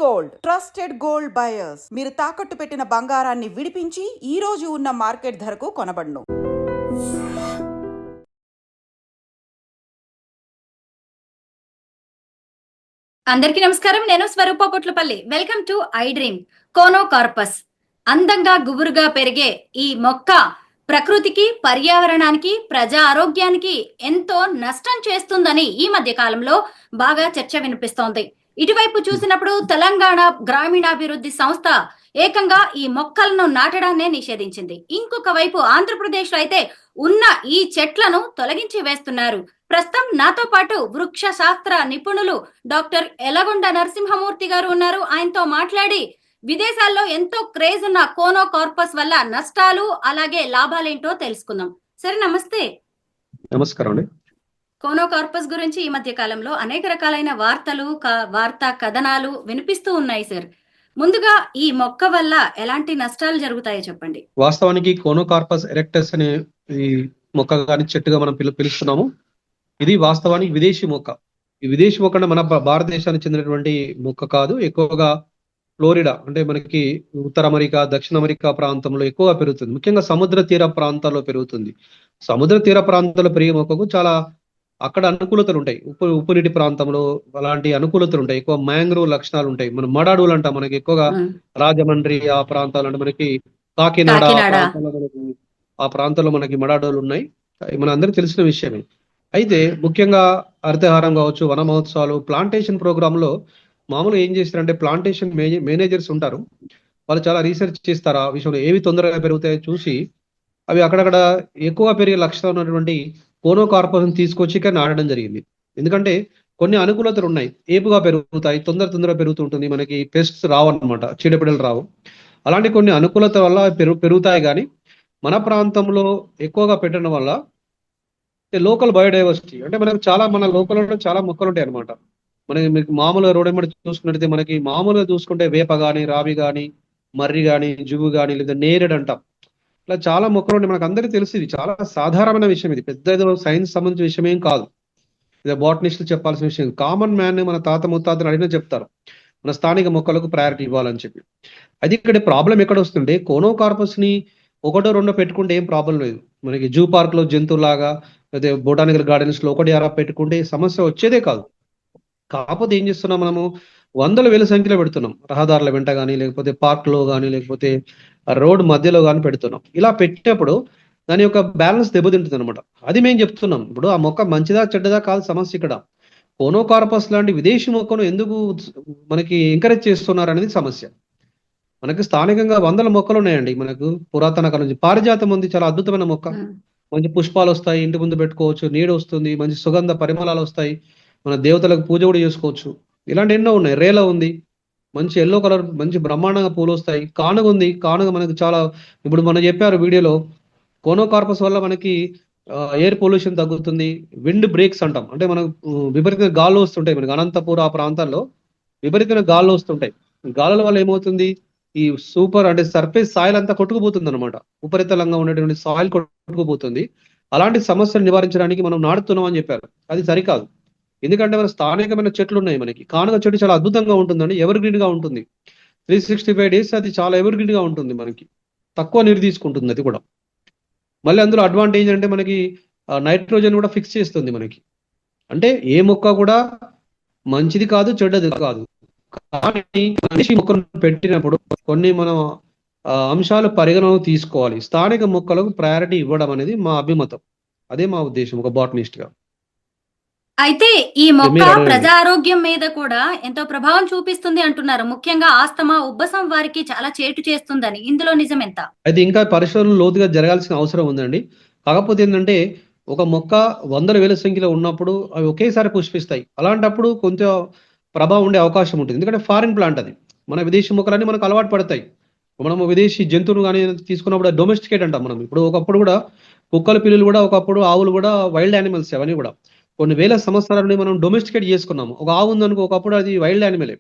Gold trusted gold buyers. మీరు తాకట్టు పెట్టిన బంగారాన్ని విడిపించి ఈ రోజు ఉన్న మార్కెట్ ధరకు కొనబడును. అందరికీ నమస్కారం. నేను Swarupa Potlapalli. Welcome to I Dream. Conocarpus అందంగా గుబురుగా పెరిగే ఈ మొక్క ప్రకృతికి, పర్యావరణానికి, ప్రజా ఆరోగ్యానికి ఎంతో నష్టం చేస్తుందని ఈ మధ్య కాలంలో బాగా చర్చ వినిపిస్తోంది. ఇటువైపు చూసినప్పుడు తెలంగాణ గ్రామీణాభివృద్ధి సంస్థ ఏకంగా ఈ మొక్కలను నాటడాన్నే నిషేధించింది. ఇంకొక వైపు ఆంధ్రప్రదేశ్ లో అయితే ఉన్న ఈ చెట్లను తొలగించి వేస్తున్నారు. ప్రస్తుతం నాతో పాటు వృక్ష శాస్త్ర నిపుణులు డాక్టర్ ఎలగొండ నరసింహమూర్తి గారు ఉన్నారు. ఆయనతో మాట్లాడి విదేశాల్లో ఎంతో క్రేజ్ ఉన్న కోనోకార్పస్ వల్ల నష్టాలు అలాగే లాభాలేంటో తెలుసుకుందాం. సరే, నమస్తే. నమస్కారం అండి. కోనోకార్పస్ గురించి ఈ మధ్య కాలంలో అనేక రకాలైన వార్తా కథనాలు వినిపిస్తూ ఉన్నాయి సార్. ముందుగా ఈ మొక్క వల్ల ఎలాంటి నష్టాలు జరుగుతాయో చెప్పండి. వాస్తవానికి కోనోకార్పస్ ఎరెక్టస్ అనే ఈ మొక్క కానీ చెట్టుగా మనం పిలుస్తున్నాము. ఇది వాస్తవానికి విదేశీ మొక్క. ఈ విదేశీ మొక్క అంటే మన భారతదేశానికి చెందినటువంటి మొక్క కాదు. ఎక్కువగా ఫ్లోరిడా అంటే మనకి ఉత్తర అమెరికా, దక్షిణ అమెరికా ప్రాంతంలో ఎక్కువగా పెరుగుతుంది. ముఖ్యంగా సముద్ర తీర ప్రాంతాల్లో పెరుగుతుంది. సముద్ర తీర ప్రాంతాల్లో పెరిగే మొక్కకు చాలా అక్కడ అనుకూలతలు ఉంటాయి. ఉప్పు నీటి ప్రాంతంలో అలాంటి అనుకూలతలు ఉంటాయి. ఎక్కువ మ్యాంగ్రోవ్ లక్షణాలు ఉంటాయి. మనం మడాడులు అంటాం. మనకి ఎక్కువగా రాజమండ్రి ఆ ప్రాంతాలు అంటే మనకి కాకినాడ ఆ ప్రాంతాల్లో మనకి మడాడులు ఉన్నాయి. మన అందరికి తెలిసిన విషయమే. అయితే ముఖ్యంగా హరితహారం కావచ్చు, వన మహోత్సవాలు, ప్లాంటేషన్ ప్రోగ్రామ్ లో మామూలుగా ఏం చేస్తారంటే ప్లాంటేషన్ మేనేజర్స్ ఉంటారు. వాళ్ళు చాలా రీసెర్చ్ చేస్తారు. ఆ విషయంలో ఏవి తొందరగా పెరుగుతాయో చూసి అవి అక్కడక్కడ ఎక్కువ పెరిగే లక్షణాలు ఉన్నటువంటి కోనోకార్పస్ తీసుకొచ్చి ఇక్కడ నాటడం జరిగింది. ఎందుకంటే కొన్ని అనుకూలతలు ఉన్నాయి. ఏపుగా పెరుగుతాయి, తొందరగా పెరుగుతుంటుంది. మనకి పెస్ట్స్ రావు అనమాట, చీడపీడలు రావు. అలాంటి కొన్ని అనుకూలత వల్ల పెరుగుతాయి. కానీ మన ప్రాంతంలో ఎక్కువగా పెట్టడం వల్ల లోకల్ బయోడైవర్సిటీ అంటే మన లోకల్ చాలా మొక్కలు ఉంటాయి అనమాట. మీకు మామూలుగా రోడ్ ఎమ్మడి చూసుకున్నట్టయితే మనకి మామూలుగా చూసుకుంటే వేప కానీ, రావి కానీ, మర్రి కానీ, జువ్వు కానీ, లేదా నేరేడు అంటాం. ఇలా చాలా మొక్కలు ఉంటాయి. మనకు అందరికీ తెలిసి ఇది చాలా సాధారణమైన విషయం. ఇది పెద్ద ఏదో సైన్స్ సంబంధించిన విషయం ఏం కాదు. ఇది బాటనిస్టులు చెప్పాల్సిన విషయం. కామన్ మ్యాన్ మన తాత ముత్తాతలు అడిగినా చెప్తారు మన స్థానిక మొక్కలకు ప్రయారిటీ ఇవ్వాలని చెప్పి. అది ఇక్కడ ప్రాబ్లం ఎక్కడ వస్తుంటే కోనోకార్పస్ ని ఒకటో రెండో పెట్టుకుంటే ఏం ప్రాబ్లం లేదు. మనకి జూ పార్క్ లో జంతువులాగా లేదా బొటానికల్ గార్డెన్స్ లో ఒకటి అరా పెట్టుకుంటే సమస్య వచ్చేదే కాదు. కాకపోతే ఏం చేస్తున్నాం, మనము వందల వేల సంఖ్యలో పెడుతున్నాం. రహదారుల వెంట కానీ, లేకపోతే పార్క్ లో కానీ, లేకపోతే రోడ్ మధ్యలో కానీ పెడుతున్నాం. ఇలా పెట్టినప్పుడు దాని యొక్క బ్యాలెన్స్ దెబ్బతింటుంది అనమాట. అది మేము చెప్తున్నాం. ఇప్పుడు ఆ మొక్క మంచిదా చెడ్డదా కాదు సమస్య. ఇక్కడ కోనోకార్పస్ లాంటి విదేశీ మొక్కను ఎందుకు మనకి ఎంకరేజ్ చేస్తున్నారు అనేది సమస్య. మనకి స్థానికంగా వందల మొక్కలు ఉన్నాయండి. మనకు పురాతన కాలం నుంచి పారిజాతం ఉంది, చాలా అద్భుతమైన మొక్క. మంచి పుష్పాలు వస్తాయి, ఇంటి ముందు పెట్టుకోవచ్చు, నీడ వస్తుంది, మంచి సుగంధ పరిమళాలు వస్తాయి, మన దేవతలకు పూజ కూడా చేసుకోవచ్చు. ఇలాంటి ఎన్నో ఉన్నాయి. రేల ఉంది, మంచి ఎల్లో కలర్ మంచి బ్రహ్మాండంగా పూలు వస్తాయి. కానుగ ఉంది. కానుగ మనకు చాలా ఇప్పుడు మనం చెప్పారు వీడియోలో కోనోకార్పస్ వల్ల మనకి ఎయిర్ పొల్యూషన్ తగ్గుతుంది. విండ్ బ్రేక్స్ అంటాం. అంటే మనకు విపరీతమైన గాల్లో వస్తుంటాయి. మనకి అనంతపూర్ ఆ ప్రాంతాల్లో విపరీతమైన గాల్లో వస్తుంటాయి. గాలుల వల్ల ఏమవుతుంది, ఈ సూపర్ అంటే సర్ఫేస్ సాయిల్ అంతా కొట్టుకుపోతుంది అనమాట. ఉపరితలంగా ఉన్నటువంటి సాయిల్ కొట్టుకుపోతుంది. అలాంటి సమస్యలు నివారించడానికి మనం నాటుతున్నాం అని చెప్పారు. అది సరికాదు. ఎందుకంటే మన స్థానికమైన చెట్లు ఉన్నాయి. మనకి కానుగ చెట్టు చాలా అద్భుతంగా ఉంటుందండి. ఎవర్ గ్రీన్ గా ఉంటుంది. 365 days అది చాలా ఎవర్ గ్రీన్ గా ఉంటుంది. మనకి తక్కువ నీరు తీసుకుంటుంది. అది కూడా మళ్ళీ అందులో అడ్వాంటేజ్ అంటే మనకి నైట్రోజన్ కూడా ఫిక్స్ చేస్తుంది మనకి. అంటే ఏ మొక్క కూడా మంచిది కాదు, చెడ్డది కాదు. కానీ మొక్కను పెట్టినప్పుడు కొన్ని మనం అంశాలు పరిగణన తీసుకోవాలి. స్థానిక మొక్కలకు ప్రయారిటీ ఇవ్వడం అనేది మా అభిమతం. అదే మా ఉద్దేశం ఒక బాటనిస్ట్ గా. అయితే ఈ మొక్క ప్రజా ఆరోగ్యం మీద కూడా ఎంతో ప్రభావం చూపిస్తుంది అంటున్నారు. ముఖ్యంగా ఆస్తమా, ఉబ్బసం వారికి చాలా చేటు చేస్తుందని. ఇందులో నిజం ఎంత? అయితే ఇంకా పరిశోధనలు లోతుగా జరగాల్సిన అవసరం ఉందండి. కాకపోతే ఏంటంటే ఒక మొక్క వందల వేల సంఖ్యలో ఉన్నప్పుడు అవి ఒకేసారి పుష్పిస్తాయి. అలాంటప్పుడు కొంచెం ప్రభావం ఉండే అవకాశం ఉంటుంది. ఎందుకంటే ఫారిన్ ప్లాంట్ అది. మన విదేశీ మొక్కలన్నీ మనకు అలవాటు పడతాయి. మనము విదేశీ జంతువులు కానీ తీసుకున్నప్పుడు డొమెస్టికేట్ అంటాం మనం. ఇప్పుడు ఒకప్పుడు కూడా కుక్కల పిల్లులు కూడా, ఒకప్పుడు ఆవులు కూడా వైల్డ్ యానిమల్స్. అవన్నీ కూడా కొన్ని వేల సంవత్సరాల నుండి మనం డొమెస్టికేట్ చేసుకున్నాము. ఒక ఆవు ఉందనుకో, ఒకప్పుడు అది వైల్డ్ యానిమలే.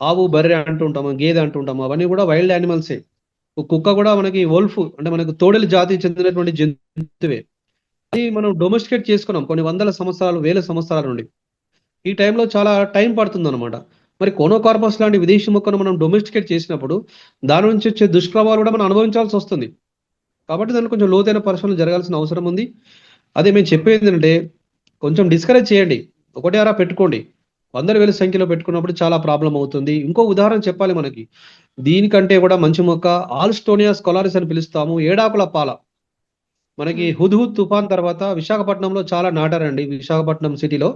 ఆవు, బర్రె అంటుంటాము, గేదె అంటుంటాము, అవన్నీ కూడా వైల్డ్ యానిమల్సే. కుక్క కూడా మనకి వోల్ఫ్ అంటే మనకు తోడేలు జాతికి చెందినటువంటి జంతువే. అది మనం డొమెస్టికేట్ చేసుకున్నాం కొన్ని వందల సంవత్సరాలు, వేల సంవత్సరాల నుండి. ఈ టైంలో చాలా టైం పడుతుంది అనమాట. మరి కోనోకార్పస్ లాంటి విదేశీ మొక్కను మనం డొమెస్టికేట్ చేసినప్పుడు దాని నుంచి వచ్చే దుష్ప్రభావాలు కూడా మనం అనుభవించాల్సి వస్తుంది. కాబట్టి దానికి కొంచెం లోతైన పరిశోధన జరగాల్సిన అవసరం ఉంది. అదే మేము చెప్పేది ఏంటంటే కొంచెం డిస్కరేజ్ చేయండి, ఒకటే అరా పెట్టుకోండి. 100,000 సంఖ్యలో పెట్టుకున్నప్పుడు చాలా ప్రాబ్లం అవుతుంది. ఇంకో ఉదాహరణ చెప్పాలి మనకి, దీనికంటే కూడా మంచి మొక్క ఆల్స్టోనియా స్కొలారిస్ అని పిలుస్తాము, ఏడాకుల పాల. మనకి హుద్హుద్ తుఫాన్ తర్వాత విశాఖపట్నంలో చాలా నాటారండి. విశాఖపట్నం సిటీలో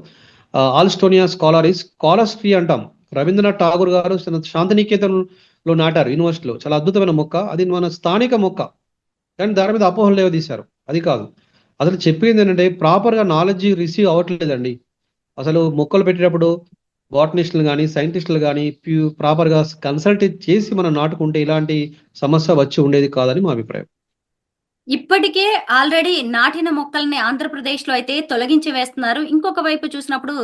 ఆల్స్టోనియా స్కాలరిస్, కాలస్ ట్రీ అంటాం. రవీంద్రనాథ్ ఠాగూర్ గారు శాంతినికేతన్లో నాటారు యూనివర్సిటీలో. చాలా అద్భుతమైన మొక్క, అది మన స్థానిక మొక్క. కానీ దాని మీద అపోహలు లేవదీశారు. అది కాదు, అసలు చెప్పింది ఏంటంటే ప్రాపర్గా నాలెడ్జ్ రిసీవ్ అవ్వట్లేదండి. అసలు మొక్కలు పెట్టేటప్పుడు బాటనిస్టులు కానీ సైంటిస్టులు కానీ ప్రాపర్గా కన్సల్ట్ చేసి మనం నాటుకుంటే ఇలాంటి సమస్య వచ్చి ఉండేది కాదని మా అభిప్రాయం. ఇప్పటికే ఆల్రెడీ నాటిన మొక్కల్ని ఆంధ్రప్రదేశ్ లో అయితే తొలగించి వేస్తున్నారు. ఇంకొక వైపు చూసినప్పుడు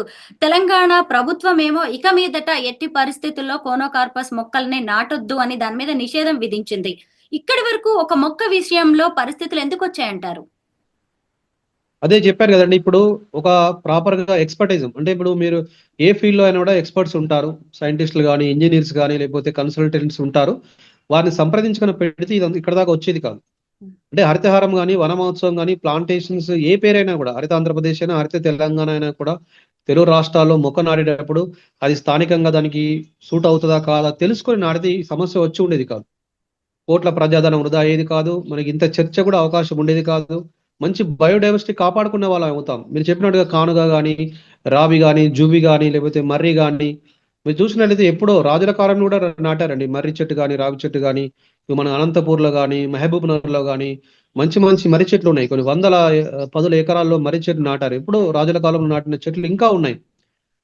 తెలంగాణ ప్రభుత్వం ఏమో ఇక మీదట ఎట్టి పరిస్థితుల్లో కోనోకార్పస్ మొక్కల్ని నాటొద్దు అని దాని మీద నిషేధం విధించింది. ఇక్కడి వరకు ఒక మొక్క విషయంలో పరిస్థితులు ఎందుకు వచ్చాయంటారు? అదే చెప్పారు కదండి, ఇప్పుడు ఒక ప్రాపర్ గా ఎక్స్పర్టైజ్ అంటే ఇప్పుడు మీరు ఏ ఫీల్డ్ లో అయినా కూడా ఎక్స్పర్ట్స్ ఉంటారు, సైంటిస్టులు కానీ ఇంజనీర్స్ కానీ లేకపోతే కన్సల్టెంట్స్ ఉంటారు. వారిని సంప్రదించుకుని పెడితే ఇది ఇక్కడ దాకా వచ్చేది కాదు. అంటే హరితహారం కానీ వన మహోత్సవం కానీ ప్లాంటేషన్స్ ఏ పేరైనా కూడా, హరిత ఆంధ్రప్రదేశ్ అయినా హరిత తెలంగాణ అయినా కూడా తెలుగు రాష్ట్రాల్లో మొక్క నాటేటప్పుడు అది స్థానికంగా దానికి సూట్ అవుతుందా కాదా తెలుసుకొని నాటితే ఈ సమస్య వచ్చి ఉండేది కాదు. కోట్ల ప్రజాధనం వృధా అయ్యేది కాదు, మనకి ఇంత చర్చ కూడా అవకాశం ఉండేది కాదు. మంచి బయోడైవర్సిటీ కాపాడుకునే వాళ్ళం అవుతాం. మీరు చెప్పినట్టుగా కానుగ కానీ రావి కానీ జూబి కానీ లేకపోతే మర్రి కానీ మీరు చూసినట్లయితే ఎప్పుడో రాజుల కాలంలో కూడా నాటారండి. మర్రి చెట్టు కానీ రావి చెట్టు కానీ మన అనంతపూర్లో కానీ మహబూబ్ నగర్లో కానీ మంచి మంచి మర్రి చెట్లు ఉన్నాయి. కొన్ని వందల పదుల ఎకరాల్లో మర్రి చెట్లు నాటారు. ఎప్పుడో రాజుల కాలంలో నాటిన చెట్లు ఇంకా ఉన్నాయి.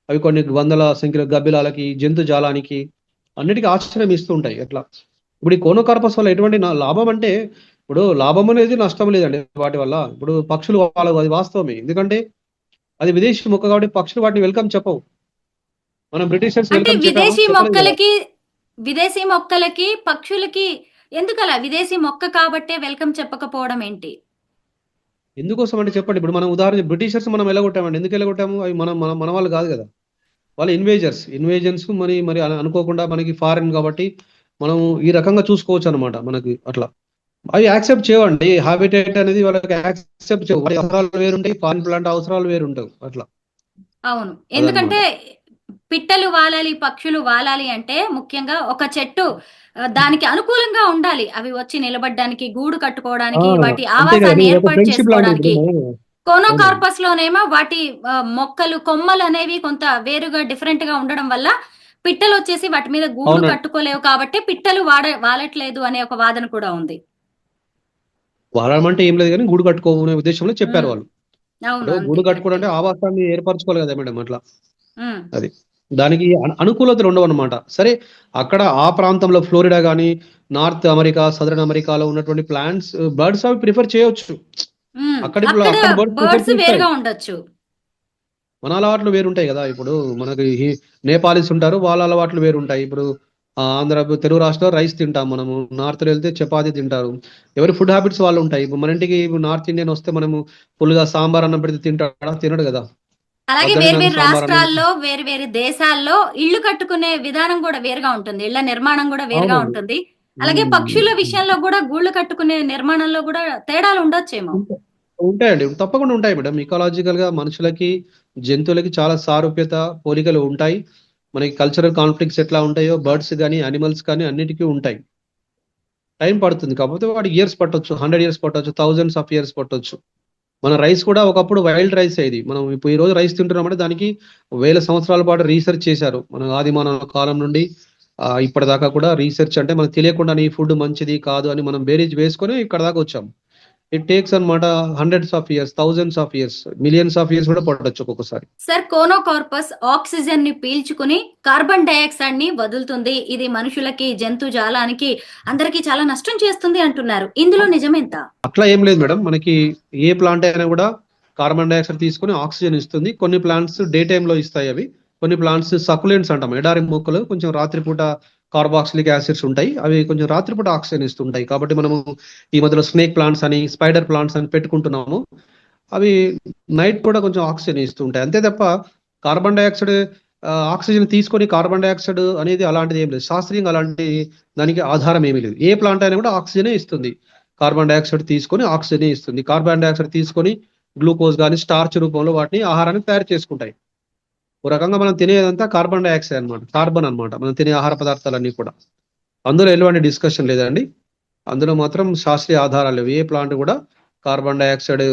అవి కొన్ని వందల సంఖ్యలో గబ్బిలాలకి జంతు జాలానికి అన్నిటికీ ఆశ్రయం ఇస్తూ ఉంటాయి. ఎట్లా ఇప్పుడు ఈ కోనోకార్పస్ వల్ల ఎటువంటి లాభం అంటే, ఇప్పుడు లాభం అనేది నష్టం లేదండి వాటి వల్ల. ఇప్పుడు పక్షులు వాళ్ళ అది వాస్తవమే, ఎందుకంటే అది విదేశీ మొక్క కాబట్టి పక్షులు వాటిని వెల్కమ్ చెప్పవు. మనం బ్రిటిషర్స్ అంటే వెల్కమ్ విదేశీ మొక్కలకి పక్షులకి ఎందుకలా? విదేశీ మొక్క కాబట్టే వెల్కమ్ చెప్పకపోవడం ఏంటి? ఎందుకోసం అంటే చెప్పండి. ఇప్పుడు మనం ఉదాహరణ బ్రిటిషర్స్ మనం ఎలాగొట్టామండి, ఎందుకు ఎలాగొట్టాము? అవి మన మన మన వాళ్ళు కాదు కదా, వాళ్ళు ఇన్వేజన్స్ మరి మరి అనుకోకుండా మనకి ఫారెన్ కాబట్టి మనం ఈ రకంగా చూసుకోవచ్చు అనమాట. మనకి అట్లా అవి యాక్సెప్ట్ చేయవండి. హ్యాబిటేట్ అనేది వాళ్ళకి యాక్సెప్ట్ చేయవు. వాటి అవసరాలు వేరుంటాయి, ఫారిన్ ప్లాంట్ అవసరాలు వేరుంటాయి. అట్లా అవును, ఎందుకంటే పిట్టలు వాలాలి పక్షులు వాలాలి అంటే ముఖ్యంగా ఒక చెట్టు దానికి అనుకూలంగా ఉండాలి. అవి వచ్చి నిలబడడానికి, గూడు కట్టుకోవడానికి, వాటి ఆవాసాన్ని ఏర్పాటు చేసుకోవడానికి. కోనోకార్పస్ లోనేమో వాటి మొక్కలు కొమ్మలు అనేవి కొంత వేరుగా డిఫరెంట్ గా ఉండడం వల్ల పిట్టలు వచ్చేసి వాటి మీద గూడు కట్టుకోలేవు కాబట్టి పిట్టలు వాలట్లేదు అనే ఒక వాదన కూడా ఉంది. వాడమంటే ఏం లేదు కానీ గూడు కట్టుకోనే ఉద్దేశంలో చెప్పారు వాళ్ళు. గూడు కట్టుకోవడం అంటే ఆవాసాన్ని ఏర్పరచుకోవాలి కదా మేడం. అట్లా అది దానికి అనుకూలతలు ఉండవు అనమాట. సరే, అక్కడ ఆ ప్రాంతంలో ఫ్లోరిడా కానీ నార్త్ అమెరికా సదరన్ అమెరికాలో ఉన్నటువంటి ప్లాంట్స్ బర్డ్స్ అవి ప్రిఫర్ చేయొచ్చు. అక్కడ బర్డ్స్ వేరుగా ఉండొచ్చు, మన అలవాట్లు వేరుంటాయి కదా. ఇప్పుడు మనకి నేపాలీస్ ఉంటారు, వాళ్ళ అలవాట్లు వేరుంటాయి. ఇప్పుడు తెలుగు రాష్ట్రంలో రైస్ తింటాం మనము, నార్త్ లో వెళ్తే చపాతీ తింటారు. ఎవరి ఫుడ్ హ్యాబిట్స్ వాళ్ళు ఉంటాయి. ఇప్పుడు మన ఇంటికి నార్త్ ఇండియన్ వస్తే మనము ఫుల్గా సాంబార్ అన్నం పెడితే తింటాడా? తినడు కదా. అలాగే వేరు రాష్ట్రాల్లో వేరు దేశాల్లో ఇళ్లు కట్టుకునే విధానం కూడా వేరుగా ఉంటుంది, ఇళ్ల నిర్మాణం కూడా వేరుగా ఉంటుంది. అలాగే పక్షుల విషయంలో కూడా గూళ్ళు కట్టుకునే నిర్మాణంలో కూడా తేడాలు ఉండొచ్చేమో. ఉంటాయండి, తప్పకుండా ఉంటాయి మేడం. ఇకాలజికల్ గా మనుషులకి జంతువులకి చాలా సారూప్యత పోలికలు ఉంటాయి. మనకి కల్చరల్ కాన్ఫ్లిక్ట్స్ ఎట్లా ఉంటాయో బర్డ్స్ కానీ యానిమల్స్ కానీ అన్నిటికీ ఉంటాయి. టైం పడుతుంది, కాకపోతే వాడికి ఇయర్స్ పట్టొచ్చు, 100 years పట్టొచ్చు, thousands of years పట్టొచ్చు. మన రైస్ కూడా ఒకప్పుడు వైల్డ్ రైస్ అయ్యేది. మనం ఇప్పుడు ఈ రోజు రైస్ తింటున్నామంటే దానికి 1000 సంవత్సరాల పాటు రీసెర్చ్ చేశారు. మన ఆదిమానవ కాలం నుండి ఇప్పటిదాకా కూడా రీసెర్చ్, అంటే మనకు తెలియకుండా ఈ ఫుడ్ మంచిది కాదు అని మనం బేరీజ్ వేసుకొని ఇక్కడ దాకా వచ్చాం. ఇట్ టేక్స్ అన్నమాట hundreds of years, thousands of years, millions of years కూడా పట్టొచ్చు ఒక్కొక్కసారి. సార్, కోనోకార్పస్ ఆక్సిజన్ ని పీల్చుకుని కార్బన్ డైఆక్సైడ్ ని వదులుతుంది. ఇది మనుషులకి జంతు జాలానికి అందరికి చాలా నష్టం చేస్తుంది అంటున్నారు. ఇందులో నిజమేంత? అట్లా ఏం లేదు మేడం. మనకి ఏ ప్లాంట్ అయినా కూడా కార్బన్ డైఆక్సైడ్ తీసుకుని ఆక్సిజన్ ఇస్తుంది. కొన్ని ప్లాంట్స్ డే టైమ్ లో ఇస్తాయి అవి. కొన్ని ప్లాంట్స్ సకులెంట్స్ అంటాం, ఎడారి మొక్కలు, కొంచెం రాత్రిపూట కార్బాక్సిలిక్ యాసిడ్స్ ఉంటాయి, అవి కొంచెం రాత్రిపూట ఆక్సిజన్ ఇస్తుంటాయి. కాబట్టి మనము ఈ మధ్యలో స్నేక్ ప్లాంట్స్ అని స్పైడర్ ప్లాంట్స్ అని పెట్టుకుంటున్నాము. అవి నైట్ కూడా కొంచెం ఆక్సిజన్ ఇస్తుంటాయి. అంతే తప్ప కార్బన్ డైఆక్సైడ్ ఆక్సిజన్ తీసుకొని కార్బన్ డైఆక్సైడ్ అనేది అలాంటిది ఏం లేదు. శాస్త్రీయంగా అలాంటి దానికి ఆధారం ఏమీ లేదు. ఏ ప్లాంట్ అయినా కూడా ఆక్సిజనే ఇస్తుంది. కార్బన్ డైఆక్సైడ్ తీసుకొని ఆక్సిజనే ఇస్తుంది. కార్బన్ డైఆక్సైడ్ తీసుకొని గ్లూకోజ్ కానీ స్టార్చ్ రూపంలో వాటిని ఆహారాన్ని తయారు చేసుకుంటాయి. ఒక రకంగా మనం తినేదంతా కార్బన్ డైఆక్సైడ్ అనమాట, కార్బన్ అనమాట మనం తినే ఆహార పదార్థాలన్నీ కూడా. అందులో ఎలాంటి డిస్కషన్ లేదండి. అందులో మాత్రం శాస్త్రీయ ఆధారాలు లేవు. ఏ ప్లాంట్ కూడా కార్బన్ డైఆక్సైడ్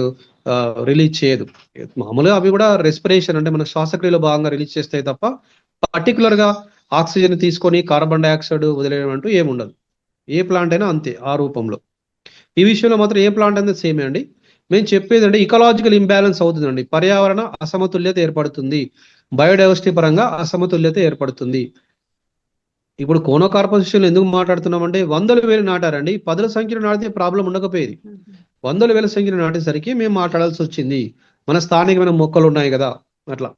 రిలీజ్ చేయదు. మామూలుగా అవి కూడా రెస్పిరేషన్ అంటే మన శ్వాసక్రియలో భాగంగా రిలీజ్ చేస్తాయి తప్ప పర్టికులర్ గా ఆక్సిజన్ తీసుకొని కార్బన్ డైఆక్సైడ్ వదిలేయడం అంటూ ఏముండదు. ఏ ప్లాంట్ అయినా అంతే ఆ రూపంలో. ఈ విషయంలో మాత్రం ఏ ప్లాంట్ అనేది సేమే అండి. మేము చెప్పేది అంటే ఇకలాజికల్ ఇంబ్యాలెన్స్ అవుతుందండి. పర్యావరణ అసమతుల్యత ఏర్పడుతుంది, బయోడైవర్సిటీ పరంగా అసమతుల్యత ఏర్పడుతుంది. ఇప్పుడు కోనోకార్పస్ విషయంలో ఎందుకు మాట్లాడుతున్నామంటే 100,000 నాటారండి. 10ల సంఖ్యలో నాటితే ప్రాబ్లం ఉండకపోయేది. 100,000 సంఖ్యలో నాటేసరికి మేము మాట్లాడాల్సి వచ్చింది. మన స్థానికమైన మొక్కలు ఉన్నాయి కదా, అట్లా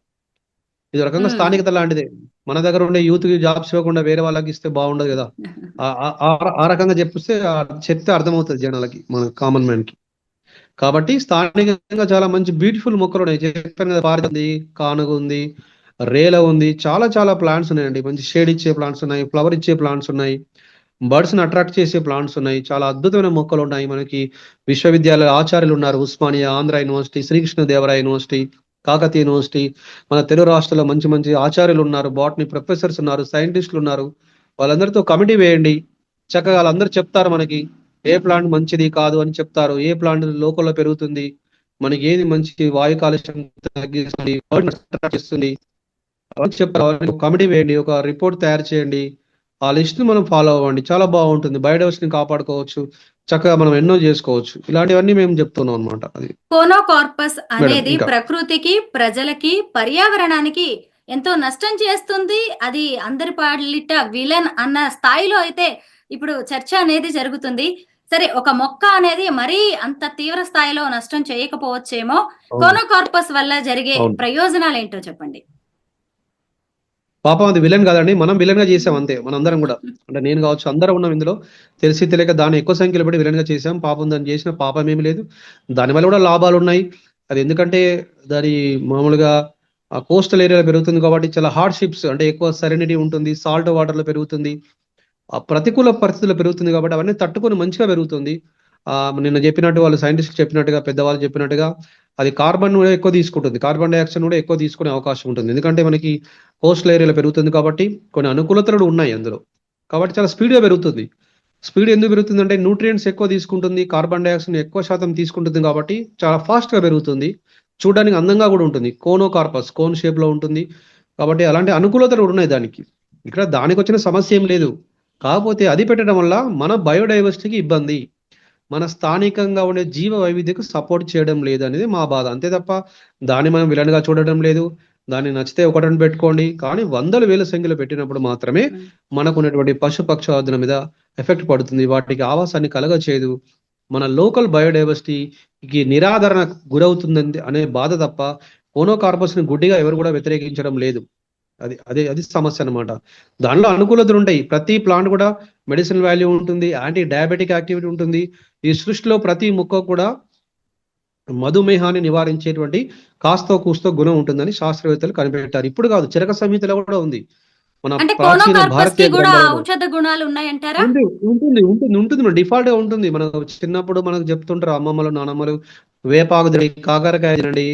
ఇది రకంగా స్థానికత లాంటిదే. మన దగ్గర ఉండే యూత్ కి జాబ్స్ ఇవ్వకుండా వేరే వాళ్ళకి ఇస్తే బాగుండదు కదా. ఆ రకంగా చెప్తే అర్థమవుతుంది జనాలకి, మన కామన్ మ్యాన్ కి. కాబట్టి స్థానికంగా చాలా మంచి బ్యూటిఫుల్ మొక్కలు ఉన్నాయి. చెప్పాను కదా, పారి ఉంది, కానుగ ఉంది, రేల ఉంది, చాలా చాలా ప్లాంట్స్ ఉన్నాయండి. మంచి షేడ్ ఇచ్చే ప్లాంట్స్ ఉన్నాయి, ఫ్లవర్ ఇచ్చే ప్లాంట్స్ ఉన్నాయి, బర్డ్స్ ని అట్రాక్ట్ చేసే ప్లాంట్స్ ఉన్నాయి. చాలా అద్భుతమైన మొక్కలు ఉన్నాయి. మనకి విశ్వవిద్యాలయ ఆచార్యులు ఉన్నారు. Osmania, Andhra university, Sri Krishnadevaraya university, Kakatiya university, మన తెలుగు రాష్ట్రాల్లో మంచి మంచి ఆచార్యులు ఉన్నారు, బాటనీ ప్రొఫెసర్స్ ఉన్నారు, సైంటిస్టులు ఉన్నారు. వాళ్ళందరితో కమిటీ వేయండి, చక్కగా వాళ్ళందరూ చెప్తారు మనకి ఏ ప్లాంట్ మంచిది కాదు అని చెప్తారు. ఏ ప్లాంట్ లోకల్లో పెరుగుతుంది, మనకి ఏది మంచి వాయు కాలుష్యం తగ్గిస్తుంది, చేస్తుంది చెప్పారు. కమిటీ వేయండి, ఒక రిపోర్ట్ తయారు చేయండి, ఆ లిస్ట్ మనం ఫాలో అవ్వండి. చాలా బాగుంటుంది. బయోడైవర్సిటీని కాపాడుకోవచ్చు, చక్కగా మనం ఎన్నో చేసుకోవచ్చు. ఇలాంటివన్నీ మేము చెప్తున్నాం అనమాట. అది కోనోకార్పస్ అనేది ఇంకా. ప్రకృతికి, ప్రజలకి, పర్యావరణానికి ఎంతో నష్టం చేస్తుంది. అది అందరి పాలిట విలన్ అన్న స్థాయిలో అయితే ఇప్పుడు చర్చ అనేది జరుగుతుంది. సరే, ఒక మొక్క అనేది మరీ అంత తీవ్ర స్థాయిలో నష్టం చేయకపోవచ్చేమో. అవును. కోనోకార్పస్ వల్ల జరిగే అవును. ప్రయోజనాలు ఏంటో చెప్పండి. పాపం అది విలన్ కాదండి, మనం విలన్ గా చేసాం అంతే. మనందరం కూడా, అంటే నేను కావచ్చు, అందరం ఉన్నాం ఇందులో. తెలిసి తెలియక దాన్ని ఎక్కువ సంఖ్యలో పెట్టి విలన్ గా చేసాం. పాపం దాన్ని చేసిన పాపం ఏమి లేదు. దానివల్ల కూడా లాభాలు ఉన్నాయి. అది ఎందుకంటే దాని మామూలుగా ఆ కోస్టల్ ఏరియాలో పెరుగుతుంది కాబట్టి చాలా హార్డ్షిప్స్, అంటే ఎక్కువ సెరెనిటీ ఉంటుంది, సాల్ట్ వాటర్ లో పెరుగుతుంది, ఆ ప్రతికూల పరిస్థితుల్లో పెరుగుతుంది కాబట్టి అవన్నీ తట్టుకొని మంచిగా పెరుగుతుంది. నిన్న చెప్పినట్టు వాళ్ళు సైంటిస్ట్ చెప్పినట్టుగా, పెద్దవాళ్ళు చెప్పినట్టుగా అది కార్బన్ కూడా ఎక్కువ తీసుకుంటుంది, కార్బన్ డైఆక్సైడ్ కూడా ఎక్కువ తీసుకునే అవకాశం ఉంటుంది. ఎందుకంటే మనకి కోస్టల్ ఏరియాలో పెరుగుతుంది కాబట్టి కొన్ని అనుకూలతలు ఉన్నాయి అందులో. కాబట్టి చాలా స్పీడ్గా పెరుగుతుంది. స్పీడ్ ఎందుకు పెరుగుతుంది అంటే న్యూట్రియంట్స్ ఎక్కువ తీసుకుంటుంది, కార్బన్ డైఆక్సైడ్ ఎక్కువ శాతం తీసుకుంటుంది కాబట్టి చాలా ఫాస్ట్ గా పెరుగుతుంది. చూడడానికి అందంగా కూడా ఉంటుంది. కోనోకార్పస్ కోన్ షేప్ లో ఉంటుంది కాబట్టి అలాంటి అనుకూలతలు కూడా ఉన్నాయి దానికి. ఇక్కడ దానికి వచ్చిన సమస్య ఏం లేదు. కాకపోతే అది పెట్టడం వల్ల మన బయోడైవర్సిటీకి ఇబ్బంది, మన స్థానికంగా ఉండే జీవ వైవిధ్యకు సపోర్ట్ చేయడం లేదు అనేది మా బాధ. అంతే తప్ప దాన్ని మనం విలన్ గా చూడడం లేదు. దాన్ని నచ్చితే ఒకటని పెట్టుకోండి, కానీ 100,000 సంఖ్యలో పెట్టినప్పుడు మాత్రమే మనకు ఉన్నటువంటి పశు పక్షాదుల మీద ఎఫెక్ట్ పడుతుంది, వాటికి ఆవాసాన్ని కలగ చేయదు, మన లోకల్ బయోడైవర్సిటీకి నిరాదరణ గురవుతుంది అనే బాధ తప్ప కోనోకార్పస్ ని గుడ్డిగా ఎవరు కూడా వ్యతిరేకించడం లేదు. అది సమస్య అనమాట. దానిలో అనుకూలతలు ఉంటాయి. ప్రతి ప్లాంట్ కూడా మెడిసినల్ వాల్యూ ఉంటుంది, యాంటీ డయాబెటిక్ యాక్టివిటీ ఉంటుంది. ఈ సృష్టిలో ప్రతి మొక్క కూడా మధుమేహాన్ని నివారించేటువంటి కాస్తో కూస్తో గుణం ఉంటుందని శాస్త్రవేత్తలు కనిపెట్టారు. ఇప్పుడు కాదు, చరక సంహితలో కూడా ఉంది. మన అంటే ప్రాచీన కోనోకార్పస్ కి భారతీయ కూడా గ్రంథాలలో ఔషధ గుణాలు ఉన్నాయంటారా? ఉంటుంది మన డిఫాల్ట్ గా ఉంటుంది. మనకు చిన్నప్పుడు మనకు చెప్తుంటారు అమ్మమ్మలు, నానమ్మలు, వేపాకు తినండి, కాకరకాయ తినండి,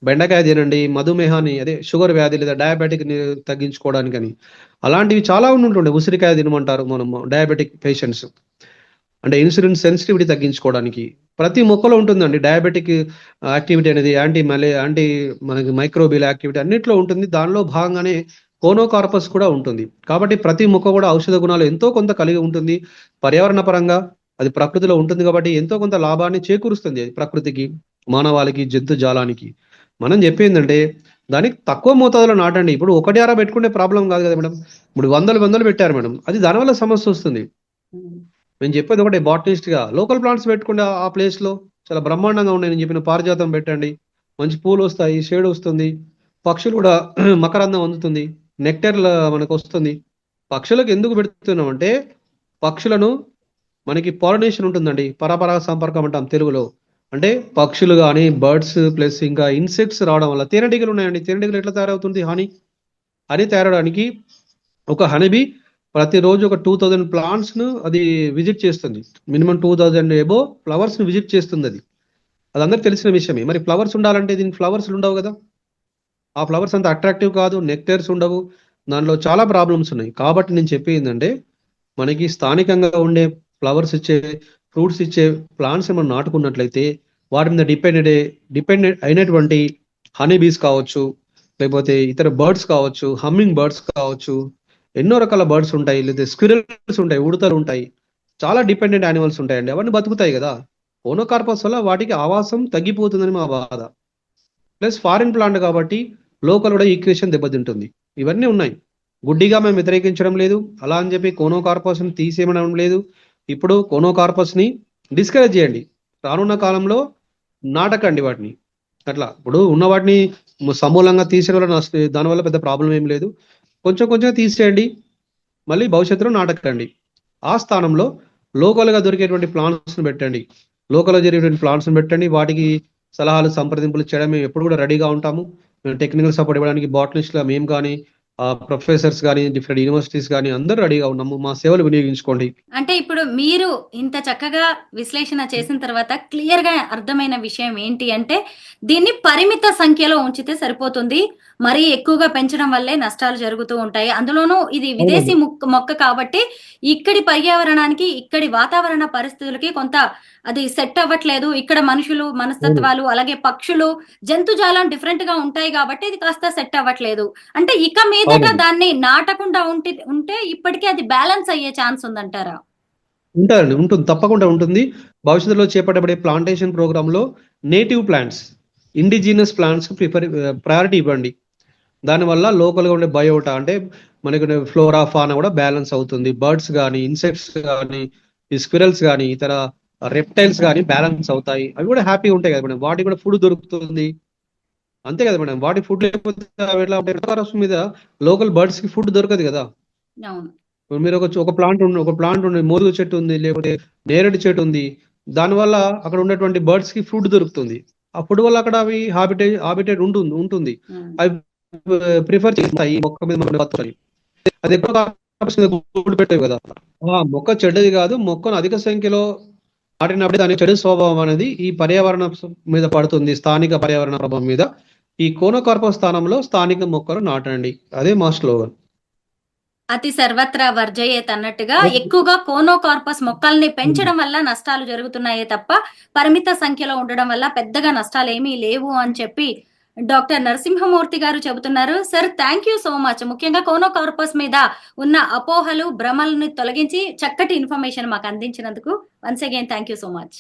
బెండకాయ తినండి, మధుమేహాన్ని అదే షుగర్ వ్యాధి లేదా డయాబెటిక్ తగ్గించుకోవడానికని. అలాంటివి చాలా ఉంటుండే. ఉసిరికాయ తినమంటారు మనం డయాబెటిక్ పేషెంట్స్, అంటే ఇన్సులిన్ సెన్సిటివిటీ తగ్గించుకోవడానికి. ప్రతి మొక్కలో ఉంటుందండి డయాబెటిక్ యాక్టివిటీ అనేది, యాంటీ మనకి మైక్రోబియల్ యాక్టివిటీ అన్నిట్లో ఉంటుంది. దానిలో భాగంగానే కోనోకార్పస్ కూడా ఉంటుంది. కాబట్టి ప్రతి మొక్క కూడా ఔషధ గుణాలు ఎంతో కొంత కలిగి ఉంటుంది. పర్యావరణ పరంగా అది ప్రకృతిలో ఉంటుంది కాబట్టి ఎంతో కొంత లాభాన్ని చేకూరుస్తుంది అది ప్రకృతికి, మానవాళికి, జంతు జాలానికి. మనం చెప్పేందంటే దానికి తక్కువ మోతాదులో నాటండి. ఇప్పుడు ఒకటి అర పెట్టుకునే ప్రాబ్లం కాదు కదా మేడం. ఇప్పుడు వందలు పెట్టారు మేడం, అది దానివల్ల సమస్య వస్తుంది. నేను చెప్పేది ఒకటే, బాటనిస్ట్ గా లోకల్ ప్లాంట్స్ పెట్టుకుంటే ఆ ప్లేస్ లో చాలా బ్రహ్మాండంగా ఉన్నాయి. నేను చెప్పిన పారిజాతం పెట్టండి, మంచి పూలు వస్తాయి, షేడ్ వస్తుంది, పక్షులు కూడా మకరందం అందుతుంది, నెక్టర్ మనకు వస్తుంది. పక్షులకు ఎందుకు పెడుతున్నాం అంటే పక్షులను మనకి పాలినేషన్ ఉంటుందండి, పరపరాగ సంపర్కం అంటాం తెలుగులో. అంటే పక్షులు కానీ బర్డ్స్ ప్లస్ ఇంకా ఇన్సెక్ట్స్ రావడం వల్ల తేనెటీగలు ఉన్నాయండి. తేనెటీగలు ఎట్లా తయారవుతుంది? హాని హనీ తయారవడానికి ఒక హనీబీ ప్రతిరోజు ఒక 2000 ప్లాంట్స్ ను అది విజిట్ చేస్తుంది. మినిమం 2000 ఎబో ఫ్లవర్స్ ను విజిట్ చేస్తుంది. అది అందరికి తెలిసిన విషయమే. మరి ఫ్లవర్స్ ఉండాలంటే దీనికి ఫ్లవర్స్ ఉండవు కదా, ఆ ఫ్లవర్స్ అంత అట్రాక్టివ్ కాదు, నెక్టర్స్ ఉండవు, దానిలో చాలా ప్రాబ్లమ్స్ ఉన్నాయి. కాబట్టి నేను చెప్పేది ఏంటంటే మనకి స్థానికంగా ఉండే ఫ్లవర్స్ ఇచ్చే, ఫ్రూట్స్ ఇచ్చే ప్లాంట్స్ మనం నాటుకున్నట్లయితే వాటి మీద డిపెండెంట్ అయినటువంటి హనీ బీస్ కావచ్చు, లేకపోతే ఇతర బర్డ్స్ కావచ్చు, హమ్మింగ్ బర్డ్స్ కావచ్చు, ఎన్నో రకాల బర్డ్స్ ఉంటాయి, లేదా స్క్విరల్స్ ఉంటాయి, ఉడతలు ఉంటాయి, చాలా డిపెండెంట్ యానిమల్స్ ఉంటాయండి. అవన్నీ బతుకుతాయి కదా. కోనోకార్పస్ వల్ల వాటికి ఆవాసం తగ్గిపోతుందని మా బాధ. ప్లస్ ఫారిన్ ప్లాంట్ కాబట్టి లోకల్ కూడా ఈక్వేషన్ దెబ్బతింటుంది. ఇవన్నీ ఉన్నాయి. గుడ్డిగా మేము వ్యతిరేకించడం లేదు, అలా అని చెప్పి కోనోకార్పస్ ని తీసేయడం లేదు. ఇప్పుడు కోనోకార్పస్ ని డిస్కరేజ్ చేయండి, రానున్న కాలంలో నాటకండి వాటిని. అట్లా ఇప్పుడు ఉన్న వాటిని సమూలంగా తీసేయడం వల్ల దానివల్ల పెద్ద ప్రాబ్లం ఏం లేదు. కొంచెం కొంచెం తీసేయండి, మళ్ళీ భవిష్యత్తులో నాటకండి. ఆ స్థానంలో లోకల్గా దొరికేటువంటి ప్లాంట్స్ని పెట్టండి, లోకల్గా జరిగేటువంటి ప్లాంట్స్ని పెట్టండి. వాటికి సలహాలు సంప్రదింపులు చేయడం మేము ఎప్పుడు కూడా రెడీగా ఉంటాము. మేము టెక్నికల్ సపోర్ట్ ఇవ్వడానికి బాటనిస్ట్గా మేము కానీ, ప్రొఫెసర్స్ కానీ, డిఫరెంట్ యూనివర్సిటీస్ కానీ అందరూ రెడీగా ఉన్నాము. మా సేవలు వినియోగించుకోండి. అంటే ఇప్పుడు మీరు ఇంత చక్కగా విశ్లేషణ చేసిన తర్వాత క్లియర్ గా అర్థమైన విషయం ఏంటి అంటే దీన్ని పరిమిత సంఖ్యలో ఉంచితే సరిపోతుంది, మరీ ఎక్కువగా పెంచడం వల్లే నష్టాలు జరుగుతూ ఉంటాయి. అందులోనూ ఇది విదేశీ మొక్క కాబట్టి ఇక్కడి పర్యావరణానికి, ఇక్కడి వాతావరణ పరిస్థితులకి కొంత అది సెట్ అవ్వట్లేదు. ఇక్కడ మనుషులు మనస్తత్వాలు, అలాగే పక్షులు, జంతుజాలం డిఫరెంట్ గా ఉంటాయి కాబట్టి ఇది కాస్త సెట్ అవ్వట్లేదు. అంటే ఇక మీదట దాన్ని నాటకుండా ఉంటే ఇప్పటికీ అది బ్యాలెన్స్ అయ్యే ఛాన్స్ ఉందంటారా? ఉంటుంది, తప్పకుండా ఉంటుంది. భవిష్యత్తులో చేపట్టబడే ప్లాంటేషన్ ప్రోగ్రామ్ లో native plants, indigenous plants priority ఇవ్వండి. దానివల్ల లోకల్గా ఉండే బయోటా అంటే మనకి ఫ్లోరా ఫానా కూడా బ్యాలెన్స్ అవుతుంది. బర్డ్స్ కానీ, ఇన్సెక్ట్స్ కానీ, ఈ స్క్విరల్స్ కానీ, ఇతర రెప్టైల్స్ కానీ బ్యాలెన్స్ అవుతాయి. అవి కూడా హ్యాపీగా ఉంటాయి కదా మేడం, వాటికి కూడా ఫుడ్ దొరుకుతుంది. అంతే కదా మేడం, వాటి ఫుడ్ లేకపోతే మీద లోకల్ బర్డ్స్ కి ఫుడ్ దొరకదు కదా. మీరు ఒక ప్లాంట్ ఉంది, మోదుగు చెట్టు ఉంది, లేకపోతే నేరేడు చెట్టు ఉంది, దానివల్ల అక్కడ ఉన్నటువంటి బర్డ్స్ కి ఫుడ్ దొరుకుతుంది. ఆ ఫుడ్ వల్ల అక్కడ అవి హాబిటేట్ ఉంటుంది. అవి ప్రిఫర్ చేస్తాయి మొక్క మీద బతుకుతాయి. అది ఎక్కువ గూడు పెట్టేవి కదా. మొక్క చెడ్డది కాదు, మొక్కను అధిక సంఖ్యలో నాటినప్పుడే దాని చెడు స్వభావం అనేది ఈ పర్యావరణ మీద పడుతుంది, స్థానిక పర్యావరణ ప్రభావం మీద. ఈ కోనోకార్పస్ స్థానంలో స్థానిక మొక్కలు నాటండి, అదే మా స్లోగన్. అతి సర్వత్రా వర్జయేత్ అన్నట్టుగా ఎక్కువగా కోనోకార్పస్ మొక్కల్ని పెంచడం వల్ల నష్టాలు జరుగుతున్నాయే తప్ప పరిమిత సంఖ్యలో ఉండడం వల్ల పెద్దగా నష్టాలు ఏమీ లేవు అని చెప్పి డాక్టర్ నరసింహమూర్తి గారు చెబుతున్నారు. Sir, thank you so much. ముఖ్యంగా కోనోకార్పస్ మీద ఉన్న అపోహలు, భ్రమలను తొలగించి చక్కటి ఇన్ఫర్మేషన్ మాకు అందించినందుకు once again thank you so much.